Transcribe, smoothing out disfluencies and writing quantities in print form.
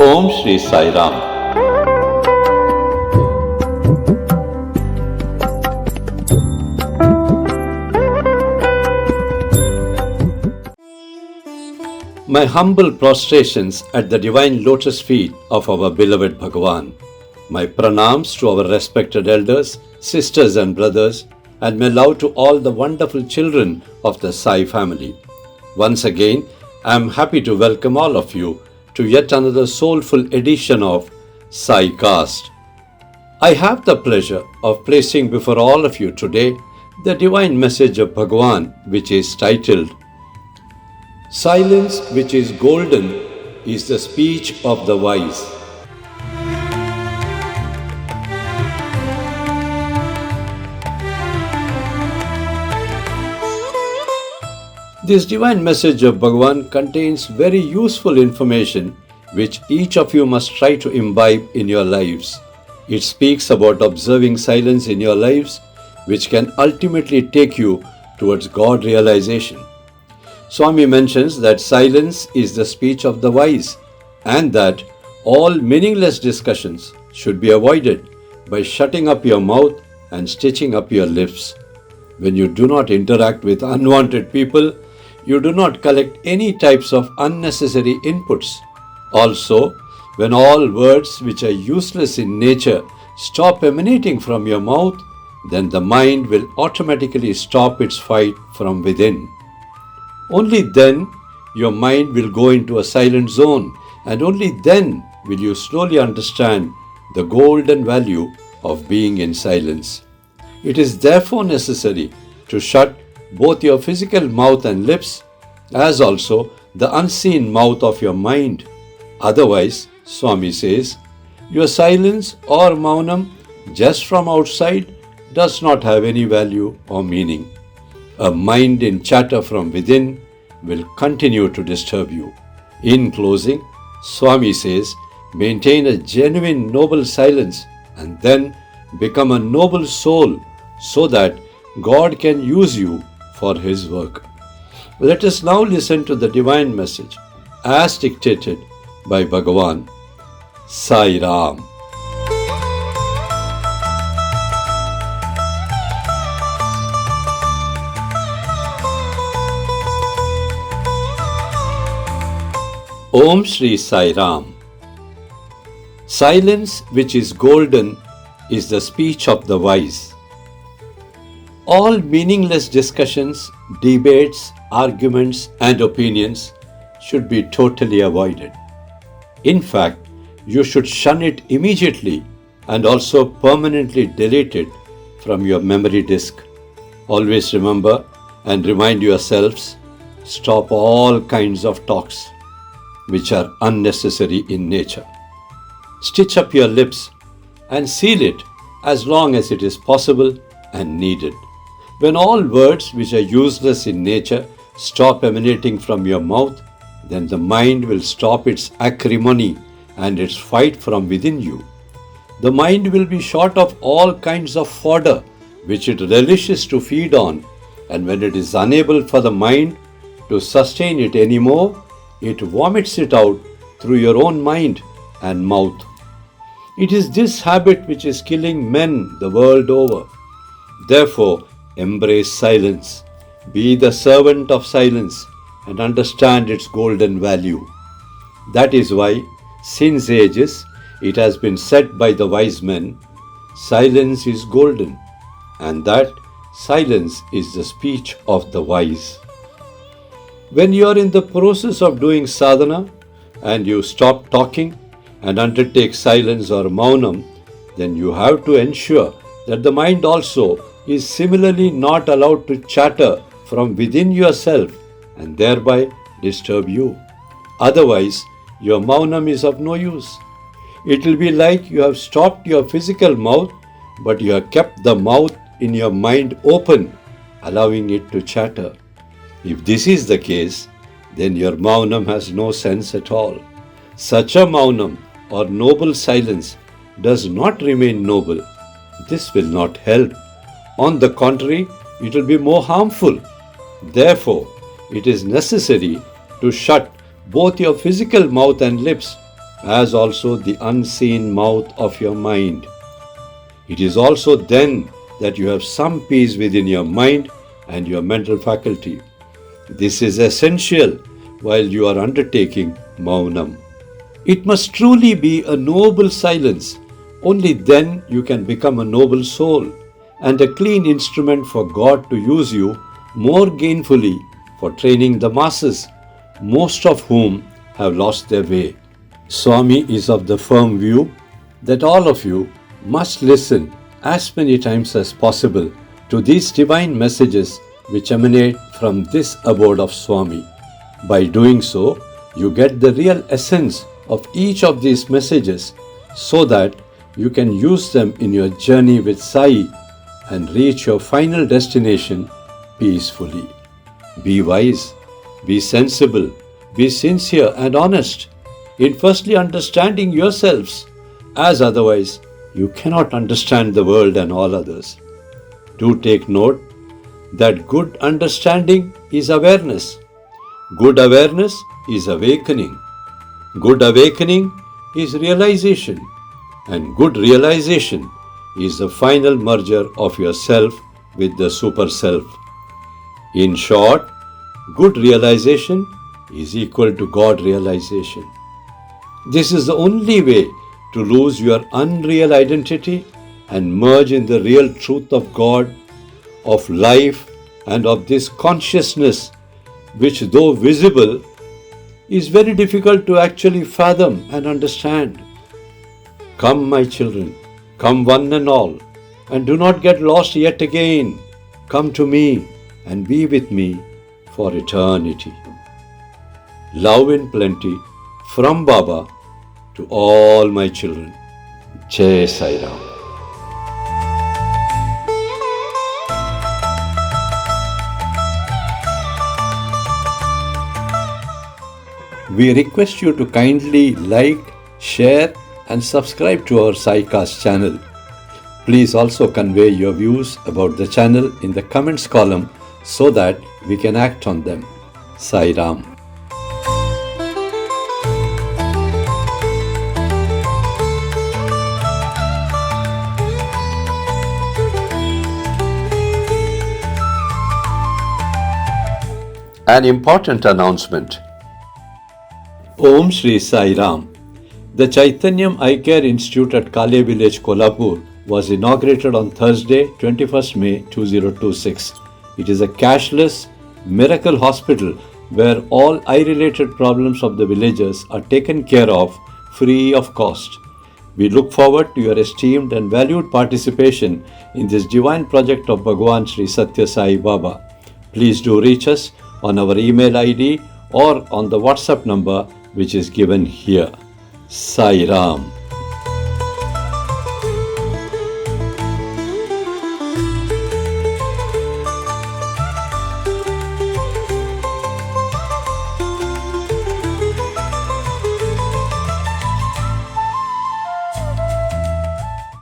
Om Shri Sai Ram. My humble prostrations at the divine lotus feet of our beloved Bhagawan. My pranams to our respected elders, sisters and brothers, and my love to all the wonderful children of the Sai family. Once again, I am happy to welcome all of you to yet another soulful edition of Saicast. I have the pleasure of placing before all of you today the divine message of Bhagawan, which is titled, Silence which is golden is the speech of the wise. This divine message of Bhagawan contains very useful information which each of you must try to imbibe in your lives. It speaks about observing silence in your lives, which can ultimately take you towards God realization. Swami mentions that silence is the speech of the wise and that all meaningless discussions should be avoided by shutting up your mouth and stitching up your lips. When you do not interact with unwanted people, you do not collect any types of unnecessary inputs. Also, when all words which are useless in nature stop emanating from your mouth, then the mind will automatically stop its fight from within. Only then your mind will go into a silent zone, and only then will you slowly understand the golden value of being in silence. It is therefore necessary to shut both your physical mouth and lips, as also the unseen mouth of your mind. Otherwise, Swami says, your silence or maunam just from outside does not have any value or meaning. A mind in chatter from within will continue to disturb you. In closing, Swami says, maintain a genuine noble silence and then become a noble soul so that God can use you for His work. Let us now listen to the divine message as dictated by Bhagawan. Sai Ram. Om Shri Sai Ram. Silence which is golden is the speech of the wise. All meaningless discussions, debates, arguments, and opinions should be totally avoided. In fact, you should shun it immediately and also permanently delete it from your memory disk. Always remember and remind yourselves, stop all kinds of talks which are unnecessary in nature. Stitch up your lips and seal it as long as it is possible and needed. When all words which are useless in nature stop emanating from your mouth, then the mind will stop its acrimony and its fight from within you. The mind will be short of all kinds of fodder which it relishes to feed on, and when it is unable for the mind to sustain it anymore, it vomits it out through your own mind and mouth. It is this habit which is killing men the world over. Therefore, embrace silence. Be the servant of silence and understand its golden value. That is why, since ages, it has been said by the wise men, silence is golden, and that silence is the speech of the wise. When you are in the process of doing sadhana and you stop talking and undertake silence or maunam, then you have to ensure that the mind also is similarly not allowed to chatter from within yourself and thereby disturb you. Otherwise, your maunam is of no use. It will be like you have stopped your physical mouth, but you have kept the mouth in your mind open, allowing it to chatter. If this is the case, then your maunam has no sense at all. Such a maunam or noble silence does not remain noble. This will not help. On the contrary, it will be more harmful. Therefore, it is necessary to shut both your physical mouth and lips as also the unseen mouth of your mind. It is also then that you have some peace within your mind and your mental faculty. This is essential while you are undertaking Maunam. It must truly be a noble silence. Only then you can become a noble soul and a clean instrument for God to use you more gainfully for training the masses, most of whom have lost their way. Swami is of the firm view that all of you must listen as many times as possible to these divine messages which emanate from this abode of Swami. By doing so, you get the real essence of each of these messages so that you can use them in your journey with Sai and reach your final destination peacefully. Be wise, be sensible, be sincere and honest in firstly understanding yourselves, as otherwise you cannot understand the world and all others. Do take note that good understanding is awareness. Good awareness is awakening. Good awakening is realization. And good realization is the final merger of yourself with the super self. In short, good realization is equal to God realization. This is the only way to lose your unreal identity and merge in the real truth of God, of life, and of this consciousness, which, though visible, is very difficult to actually fathom and understand. Come, my children, come one and all, and do not get lost yet again. Come to me and be with me for eternity. Love in plenty from Baba to all my children. Jai Sai Ram. We request you to kindly like, share and subscribe to our Saicast channel. Please also convey your views about the channel in the comments column so that we can act on them. Sai Ram. An important announcement. Om Shri Sai Ram. The Chaitanyam Eye Care Institute at Kale Village, Kolhapur was inaugurated on Thursday, 21st May 2026. It is a cashless miracle hospital where all eye-related problems of the villagers are taken care of free of cost. We look forward to your esteemed and valued participation in this divine project of Bhagawan Sri Sathya Sai Baba. Please do reach us on our email ID or on the WhatsApp number which is given here. Sai Ram.